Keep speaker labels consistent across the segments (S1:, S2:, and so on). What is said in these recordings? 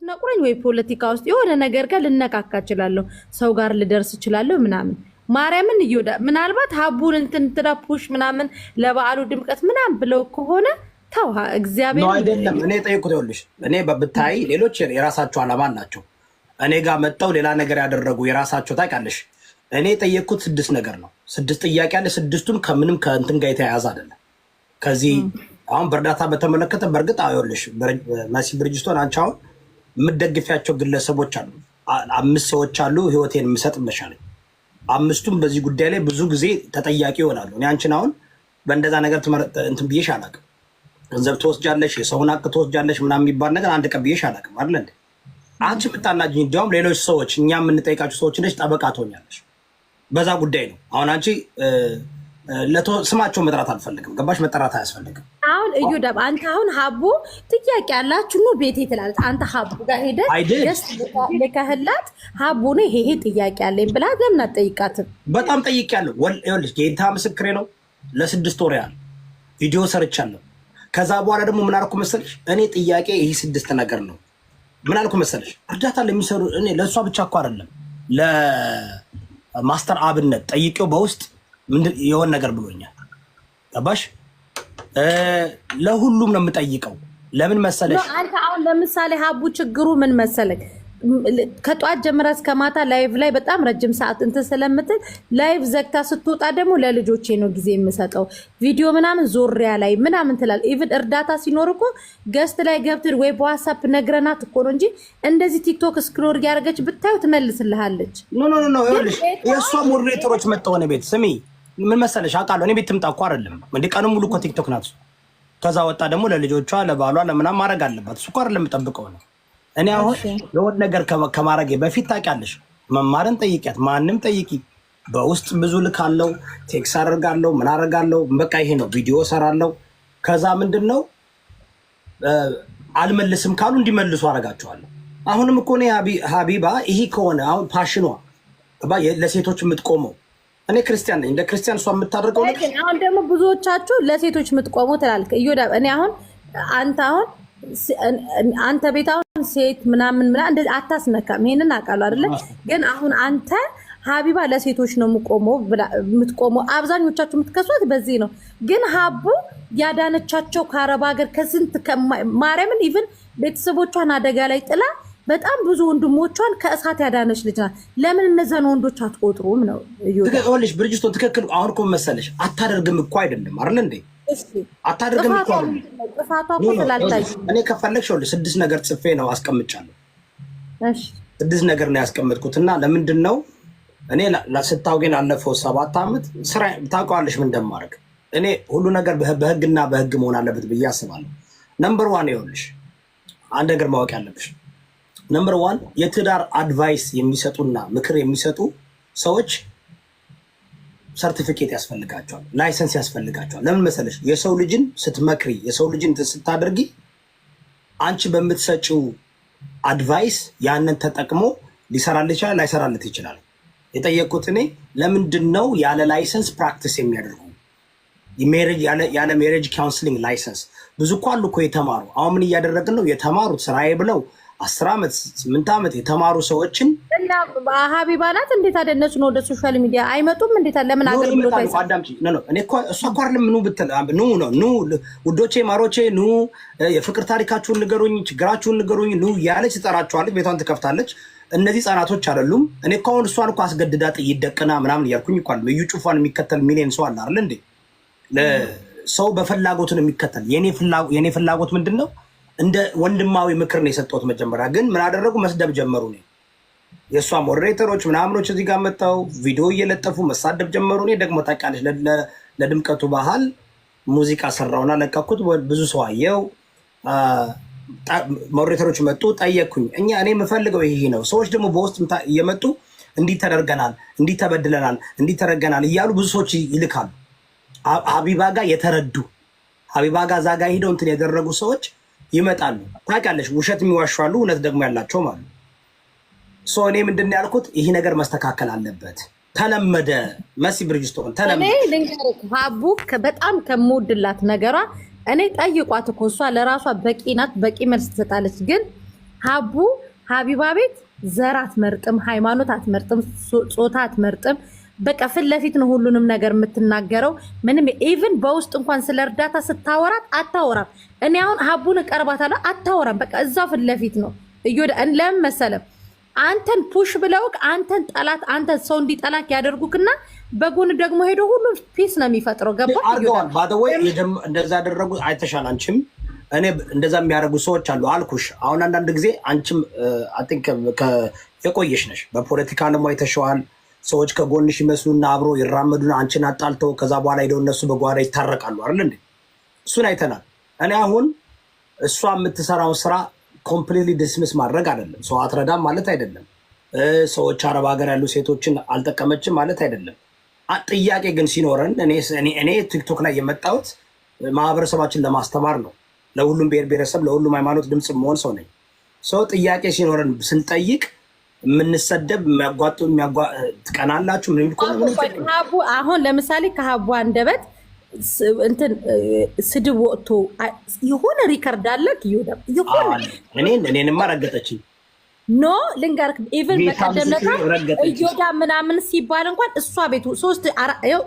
S1: ነቁረኝ ወይ ፖለቲካ ውስጥ የሆነ ነገር ጋር ልነካካ እችላለሁ፣ ሰው ጋር ልደርስ እችላለሁ ምናምን። ማርያምን እየወዳ ምናልባት ሀቡን እንትን ትራፑሽ ምናምን ለበዓሉ ድምቀት ምናምን ብለው ከሆነ ተው እግዚአብሔር
S2: ነው አይደለም። እኔ ጠይቁት ይኸውልሽ፣ እኔ ብታይ ሌሎች የራሳቸው ዓላማ አላቸው። እኔ ጋር መጣው ሌላ ነገር ያደረጉ የራሳቸው ታውቂያለሽ። እኔ የጠየቅኩት 6 ነገር ነው። 6 ጥያቄ አለ። 6ቱም ከምንም ከእንትን ጋር የተያያዘ አይደለም። ከዚህ አሁን በእርዳታ በተመለከተ በእርግጥ ይኸውልሽ መሲ ብርጅስቶን አንቺ አሁን የምትደግፊያቸው ግለሰቦች አሉ፣ 5 ሰዎች አሉ ህይወቴን የምሰጥ መሻለኝ። 5ቱም በዚህ ጉዳይ ላይ ብዙ ጊዜ ተጠያቂ ይሆናሉ። እኔ አንቺን አሁን በእንደዛ ነገር እንትን ብዬሽ አላውቅም። ገንዘብ ትወስጃለሽ፣ የሰውን ሀቅ ትወስጃለሽ ምናምን የሚባል ነገር አንድ ቀን ብዬሽ አላውቅም አይደል እንዴ? አንቺ የምታናጅኝ እንዲያውም ሌሎች ሰዎች እኛ የምንጠይቃቸው ሰዎች ነች ጠበቃ ትሆኛለሽ። በዛ ጉዳይ ነው። አሁን አንቺ ስማቸው መጥራት አልፈልግም። ገባሽ? መጠራት አያስፈልግም።
S1: አሁን እዩዳብ አንተ አሁን ሀቡ ጥያቄ ያላችሁ ነው ቤቴ ትላለች። አንተ ሀቡ ጋር ሄደህ ልከህላት ሀቡ ነው ይሄ ጥያቄ አለኝ ብላ ለምን አትጠይቃትም?
S2: በጣም ጠይቄያለሁ። ይኸውልሽ ጌታ ምስክሬ ነው። ለ6 ወር ያህል ቪዲዮ ሰርቻለሁ። ከዛ በኋላ ደግሞ ምን አልኩ መሰለሽ? እኔ ጥያቄ ይሄ 6 ነገር ነው። ምን አልኩ መሰለሽ? እርዳታ ለሚሰሩ እኔ ለእሷ ብቻ እኮ አይደለም ለማስተር አብነት ጠይቄው በውስጥ የሆነ ነገር ብሎኛል። ገባሽ? ለሁሉም ነው የምጠይቀው። ለምን መሰለሽ?
S1: አንተ አሁን ለምሳሌ ሀቡ ችግሩ ምን መሰለህ? ከጧት ጀምራ እስከ ማታ ላይቭ ላይ በጣም ረጅም ሰዓት እንትን ስለምትል ላይቭ ዘግታ ስትወጣ ደግሞ ለልጆቼ ነው ጊዜ የምሰጠው ቪዲዮ ምናምን ዞሪያ ላይ ምናምን ትላል። ኢቭን እርዳታ ሲኖር እኮ ገስት ላይ ገብተን ወይ በዋትስአፕ ነግረናት እኮ ነው እንጂ እንደዚህ ቲክቶክ ስክሮል ያደረገች ብታዩ ትመልስልሃለች።
S2: ኖ ይኸውልሽ የእሷ ሞዴሬተሮች መጣው እኔ ቤት ስሚ ምን መሰለሽ አውቃለሁ። እኔ ቤት ትምጣ እኮ አይደለም እንደ ቀኑን ሙሉ እኮ ቲክቶክ ናት። ከዛ ወጣ ደግሞ ለልጆቿ ለባሏ ለምናምን ማድረግ አለባት። እሱ እኮ አይደለም የምጠብቀው ነው። እኔ አሁን የሆነ ነገር ከማድረጌ በፊት ታውቂያለሽ፣ መማርን ጠይቂያት፣ ማንም ጠይቂ፣ በውስጥ ብዙ ልካለው፣ ቴክስ አደርጋለሁ፣ ምን አደርጋለሁ። በቃ ይሄ ነው ቪዲዮ ሰራለሁ። ከዛ ምንድን ነው አልመልስም ካሉ እንዲመልሱ አደርጋቸዋለሁ። አሁንም እኮ እኔ ሀቢባ ይሄ ከሆነ አሁን ፓሽኗ ለሴቶች የምትቆመው እኔ ክርስቲያን ነኝ። እንደ ክርስቲያን እሷ የምታደርገው ነገር
S1: አሁን ደግሞ ብዙዎቻችሁ ለሴቶች የምትቆሙ ትላልክ እዮዳ እኔ አሁን አንተ ቤት አሁን ሴት ምናምን እንደዚህ አታስነካም። ይሄንን አውቃለሁ አይደለ? ግን አሁን አንተ ሀቢባ ለሴቶች ነው የምትቆመው። አብዛኞቻችሁ የምትከሷት በዚህ ነው። ግን ሀቡ ያዳነቻቸው ከአረብ ሀገር ከስንት ማርያምን ኢቭን ቤተሰቦቿን አደጋ ላይ ጥላ በጣም ብዙ ወንድሞቿን ከእሳት ያዳነች ልጅ ናት። ለምን እነዛን ወንዶች አትቆጥሩም ነው?
S2: ይኸውልሽ ብርጅስቶን ትክክል። አሁን እኮ መሰለሽ አታደርግም እኮ አይደለም አይደል እንዴ? አታደርግም እኮ
S1: ጥፋቷ እኮ ስላልታየ
S2: እኔ ከፈለግሽ 6 ነገር ጽፌ ነው አስቀምጫለሁ። እሺ 6 ነገር ነው ያስቀመጥኩት። እና ለምንድን ነው እኔ ስታውቂኝ ላለፈው 7 ዓመት ስራ ታውቀዋለሽ ምን እንደማደርግ። እኔ ሁሉ ነገር በህግና በህግ መሆን አለበት ብዬ አስባለሁ። ነምበር 1 ይኸውልሽ አንድ ነገር ማወቅ ያለብሽ ነምበር 1 የትዳር አድቫይስ የሚሰጡና ምክር የሚሰጡ ሰዎች ሰርቲፊኬት ያስፈልጋቸዋል፣ ላይሰንስ ያስፈልጋቸዋል። ለምን መሰለሽ? የሰው ልጅን ስትመክሪ፣ የሰው ልጅን ስታደርጊ አንቺ በምትሰጪው አድቫይስ ያንን ተጠቅሞ ሊሰራልት ይችላል፣ ላይሰራልት ይችላል። የጠየቁት እኔ ለምንድን ነው ያለ ላይሰንስ ፕራክቲስ የሚያደርጉ ያለ ሜሬጅ ካውንስሊንግ ላይሰንስ? ብዙ እኮ አሉ እኮ የተማሩ። አሁን ምን እያደረግን ነው? የተማሩት ስራዬ ብለው 10 ዓመት 8 ዓመት የተማሩ ሰዎችን
S1: እና ሀቢባ ናት። እንዴት አደነሱ ነው ወደ ሶሻል ሚዲያ አይመጡም? እንዴት ለምን አገልግሎት
S2: አዳምጪ ነው እኔ እኮ እሷ እኮ አይደለም ኑ ብትል ኑ ውዶቼ ማሮቼ ኑ የፍቅር ታሪካችሁን ንገሩኝ፣ ችግራችሁን ንገሩኝ ኑ ያለች ትጠራቸዋለች፣ ቤቷን ትከፍታለች። እነዚህ ህጻናቶች አይደሉም። እኔ እኮ አሁን እሷን እኮ አስገድዳ ጥይት ደቅና ምናምን እያልኩኝ እኮ እዩ ጩፋን የሚከተል ሚሊዮን ሰው አለ አይደል እንዴ? ሰው በፍላጎቱን የሚከተል የኔ ፍላጎት ምንድን ነው? እንደ ወንድማዊ ምክር ነው የሰጠሁት። መጀመሪያ ግን ምን አደረጉ? መስደብ ጀመሩ። ነው የእሷ ሞዴሬተሮች ምናምኖች እዚህ ጋር መጥተው ቪዲዮ እየለጠፉ መሳደብ ጀመሩ። እኔ ደግሞ ታውቂያለሽ ለድምቀቱ ባህል ሙዚቃ ሰራውና ለቀኩት። ብዙ ሰው አየው። ሞዴሬተሮች መጡ፣ ጠየኩኝ። እኔ የምፈልገው ይሄ ነው። ሰዎች ደግሞ በውስጥ እየመጡ እንዲህ ተደርገናል፣ እንዲህ ተበድለናል፣ እንዲህ ተደርገናል እያሉ ብዙ ሰዎች ይልካሉ። ሀቢባ ጋር የተረዱ ሀቢባ ጋር እዛ ጋር ሄደው እንትን ያደረጉ ሰዎች ይመጣሉ። ታውቂያለሽ ውሸት የሚዋሻሉ፣ እውነት ደግሞ ያላቸው ማለት ነው። እኔ ምንድን ነው ያልኩት? ይሄ ነገር መስተካከል አለበት። ተለመደ። መሲ ብርጅስቶን ተለመደ።
S1: እኔ ልንገርህ ሀቡ በጣም ከምወድላት ነገሯ እኔ ጠይቋት እኮ እሷ ለራሷ በቂ ናት፣ በቂ መልስ ትሰጣለች። ግን ሀቡ ሀቢባ ቤት ዘር አትመርጥም፣ ሃይማኖት አትመርጥም፣ ጾታ አትመርጥም። በቃ ፊት ለፊት ነው ሁሉንም ነገር የምትናገረው። ምንም ኢቭን በውስጥ እንኳን ስለ እርዳታ ስታወራት አታወራም። እኔ አሁን ሀቡን እቀርባታለሁ አታወራም። በቃ እዛው ፊት ለፊት ነው። ለምን መሰለም አንተን ፑሽ ብለውክ አንተን ጠላት አንተን ሰው እንዲጠላክ ያደርጉክና በጎን ደግሞ ሄዶ ሁሉ ፒስ ነው የሚፈጥረው። ገባ
S2: አርገዋል። ባደወይ እንደዛ ያደረጉ አይተሻል አንቺም እኔ እንደዛ የሚያደርጉ ሰዎች አሉ አልኩሽ። አሁን አንዳንድ ጊዜ አንቺም የቆየሽ ነሽ በፖለቲካ ዓለም አይተሸዋል። ሰዎች ከጎንሽ ይመስሉና አብሮ ይራመዱና አንቺን አጣልተው ከዛ በኋላ ሄደው እነሱ በጓዳ ይታረቃሉ አይደል እንዴ? እሱን አይተናል። እኔ አሁን እሷ የምትሰራውን ስራ ኮምፕሊትሊ ዲስሚስ ማድረግ አይደለም። ሰው አትረዳም ማለት አይደለም። ሰዎች አረብ ሀገር ያሉ ሴቶችን አልጠቀመችም ማለት አይደለም። ጥያቄ ግን ሲኖረን እኔ ቲክቶክ ላይ የመጣሁት ማህበረሰባችን ለማስተማር ነው። ለሁሉም ብሔር ብሔረሰብ ለሁሉም ሃይማኖት ድምፅ መሆን ሰው ነኝ። ሰው ጥያቄ ሲኖረን ስንጠይቅ የምንሰደብ ትቀናላችሁ
S1: ሀቡ አሁን ለምሳሌ ከሀቡ አንደበት እንትን ስድብ ወጥቶ የሆነ ሪከርድ አለክ
S2: እኔንማ ረገጠችኝ።
S1: ኖ ልንገርክ ኢቨን በቀደምነታ እዮዳ ምናምን ሲባል እንኳን እሷ ቤቱ 3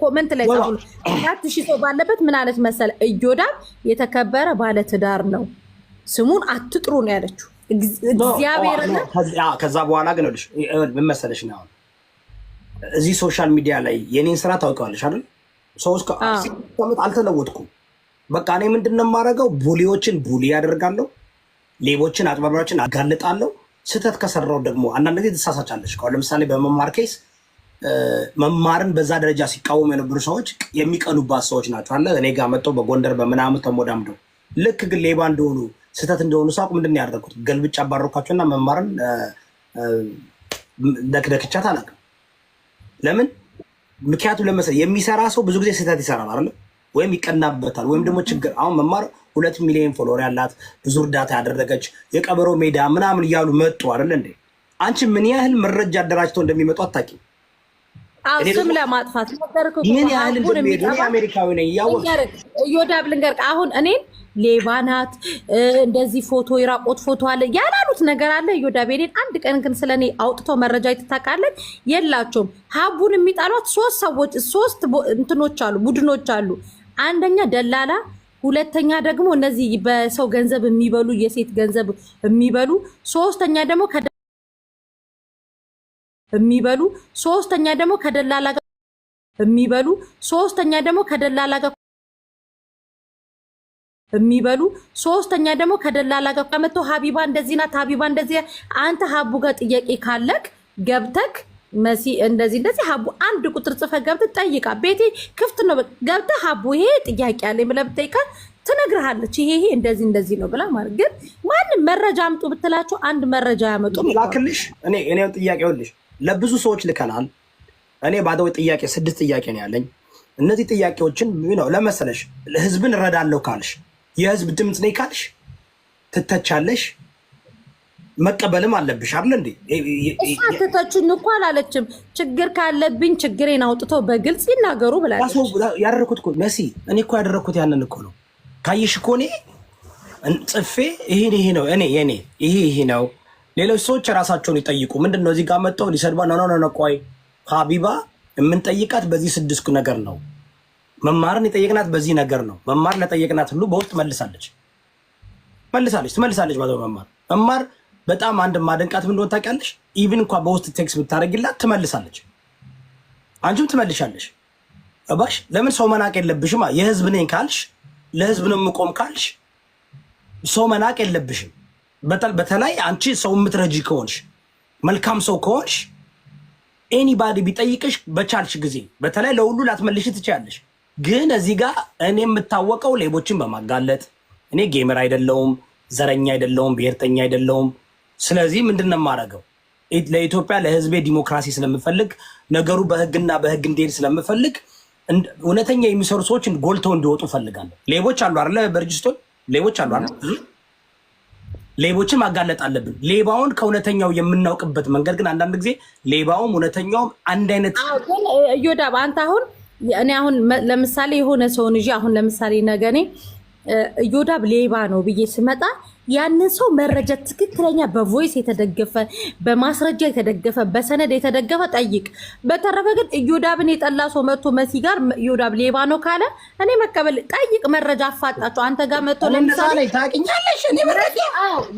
S1: ኮመንት ላይ ጻፉ 4000 ሰው ባለበት ምን አለች መሰለ እዮዳ የተከበረ ባለትዳር ነው ስሙን አትጥሩ ነው ያለችው። እግዚአብሔርና
S2: ከዛ በኋላ ግን ምን መሰለሽ ነው እዚህ ሶሻል ሚዲያ ላይ የኔን ስራ ታውቂዋለሽ አይደል? ሰዎች ከመት አልተለወጥኩም። በቃ እኔ ምንድነው የማደርገው? ቡሊዎችን ቡሊ ያደርጋለሁ፣ ሌቦችን አጥባባዎችን አጋልጣለሁ። ስህተት ከሰራው ደግሞ አንዳንድ ጊዜ ትሳሳቻለሽ። ለምሳሌ በመማር ኬስ መማርን በዛ ደረጃ ሲቃወሙ የነበሩ ሰዎች የሚቀኑባት ሰዎች ናቸው አለ እኔ ጋር መጥተው በጎንደር በምናምን ተሞዳምደው ልክ ግን ሌባ እንደሆኑ ስህተት እንደሆኑ ሳውቅ ምንድን ያደረኩት ገልብጫ አባረኳቸውና መማርን ደክደክቻት አላውቅም። ለምን? ምክንያቱም ለመሰለኝ የሚሰራ ሰው ብዙ ጊዜ ስህተት ይሰራል አይደል? ወይም ይቀናበታል ወይም ደግሞ ችግር አሁን መማር 2 ሚሊዮን ፎሎወር ያላት ብዙ እርዳታ ያደረገች የቀበሮ ሜዳ ምናምን እያሉ መጡ አይደል እንዴ? አንቺ ምን ያህል መረጃ አደራጅተው እንደሚመጡ አታውቂም።
S1: ስም ለማጥፋት
S2: ምን ያህል እንደሚሄዱ አሜሪካዊ ነኝ እያወቅሽ
S1: እዮዳብ ልንገርህ አሁን እኔን ሌባ ናት እንደዚህ ፎቶ የራቆት ፎቶ አለ ያላሉት ነገር አለ። እዮዳብ እኔን አንድ ቀን ግን ስለኔ አውጥተው መረጃ ይተታቃለን የላቸውም። ሀቡን የሚጣሏት 3 ሰዎች 3 እንትኖች አሉ ቡድኖች አሉ። አንደኛ ደላላ፣ ሁለተኛ ደግሞ እነዚህ በሰው ገንዘብ የሚበሉ የሴት ገንዘብ የሚበሉ፣ ሶስተኛ ደግሞ ሶስተኛ ደግሞ ከደላላ ጋር የሚበሉ፣ ሶስተኛ ደግሞ ከደላላ ጋር የሚበሉ፣ ሶስተኛ ደግሞ ከደላላ ጋር ከመተው ሀቢባ እንደዚህ ናት ሀቢባ እንደዚህ። አንተ ሀቡ ጋር ጥያቄ ካለክ ገብተክ መሲ እንደዚህ ሀቡ አንድ ቁጥር ጽፈህ ገብተህ ጠይቃ። ቤቴ ክፍት ነው። ገብተህ ሀቡ ይሄ ጥያቄ አለኝ ብለህ ብትጠይቃት ትነግርሃለች። ይሄ እንደዚህ ነው ብላ ማለት ግን ማንም መረጃ አምጡ ብትላቸው አንድ መረጃ ያመጡ
S2: ላክልሽ። እኔ ጥያቄ ይኸውልሽ ለብዙ ሰዎች ልከናል። እኔ ባደው ጥያቄ 6 ጥያቄ ነው ያለኝ። እነዚህ ጥያቄዎችን ነው ለመሰለሽ ህዝብን እረዳለሁ ካልሽ የህዝብ ድምፅ ነኝ ካልሽ ትተቻለሽ፣ መቀበልም አለብሽ አይደል እንዴ?
S1: ተተቹኝ እኮ አላለችም። ችግር ካለብኝ ችግሬን አውጥተው በግልጽ ይናገሩ ብላለች።
S2: ያደረኩት እኮ መሲ እኔ እኮ ያደረኩት ያንን እኮ ነው። ካየሽ እኮ እኔ ጽፌ ይሄ ነው እኔ የኔ ይሄ ነው። ሌሎች ሰዎች ራሳቸውን ይጠይቁ። ምንድነው እዚህ ጋር መጥተው ሊሰድባ ነው። ቆይ ሀቢባ የምንጠይቃት በዚህ 6 ነገር ነው። መማርን የጠየቅናት በዚህ ነገር ነው። መማር ለጠየቅናት ሁሉ በውስጥ ትመልሳለች። መማር በጣም አንድ ማደንቃት ምን እንደሆነ ታውቂያለሽ? ኢቭን እንኳን በውስጥ ቴክስት ብታደርጊላት ትመልሳለች። አንቺም ትመልሻለሽ። እባክሽ ለምን ሰው መናቅ የለብሽም። የህዝብ ነኝ ካልሽ ለህዝብ ነው የምቆም ካልሽ ሰው መናቅ የለብሽም። በተለይ አንቺ ሰው የምትረጂ ከሆንሽ መልካም ሰው ከሆንሽ ኤኒባዲ ቢጠይቅሽ በቻልሽ ጊዜ በተለይ ለሁሉ ላትመልሽ ትችያለሽ። ግን እዚህ ጋር እኔ የምታወቀው ሌቦችን በማጋለጥ እኔ ጌመር አይደለውም፣ ዘረኛ አይደለውም፣ ብሔርተኛ አይደለውም። ስለዚህ ምንድን ነው የማደርገው? ለኢትዮጵያ ለህዝቤ ዲሞክራሲ ስለምፈልግ ነገሩ በህግና በህግ እንዲሄድ ስለምፈልግ እውነተኛ የሚሰሩ ሰዎች ጎልተው እንዲወጡ ፈልጋለሁ። ሌቦች አሉ አይደለ? በርጅስቶን ሌቦች አሉ አይደል? ሌቦችን ማጋለጥ አለብን። ሌባውን ከእውነተኛው የምናውቅበት መንገድ ግን አንዳንድ ጊዜ ሌባውም እውነተኛውም አንድ አይነት
S1: ግን እዮዳብ አንተ አሁን እኔ አሁን ለምሳሌ የሆነ ሰውን ይዤ አሁን ለምሳሌ ነገኔ እዮዳብ ሌባ ነው ብዬ ስመጣ ያንን ሰው መረጃ ትክክለኛ በቮይስ የተደገፈ በማስረጃ የተደገፈ በሰነድ የተደገፈ ጠይቅ። በተረፈ ግን እዮዳብን የጠላ ሰው መጥቶ መሲ ጋር እዮዳብ ሌባ ነው ካለ እኔ መቀበል ጠይቅ፣ መረጃ አፋጣቸው። አንተ ጋር መጥቶ ለምሳሌ
S2: ታውቂኛለሽ እኔ መረጃ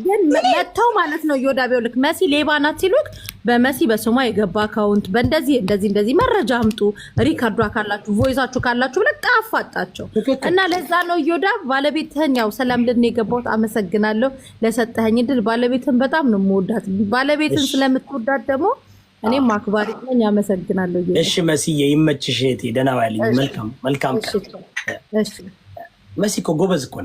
S1: ግን መጥተው ማለት ነው እዮዳብ ይኸውልህ መሲ ሌባ ናት ሲሉክ በመሲ በስሟ የገባ አካውንት እንደዚህ መረጃ አምጡ፣ ሪካርዷ ካላችሁ ቮይሳችሁ ካላችሁ ብለህ አፋጣቸው። እና ለዛ ነው እዮዳብ ባለቤትህን ያው ሰላም ልን የገባሁት አመሰግናለሁ ለሰጠኸኝ ድል። ባለቤትህን በጣም ነው የምወዳት። ባለቤትን ስለምትወዳት ደግሞ እኔም አክባሪ ነኝ። አመሰግናለሁ።
S2: እሺ መስዬ ይመችሽ እህቴ፣ ደህና ዋይልኝ። መልካም መልካም። እሺ መሲ እኮ ጎበዝ እኮ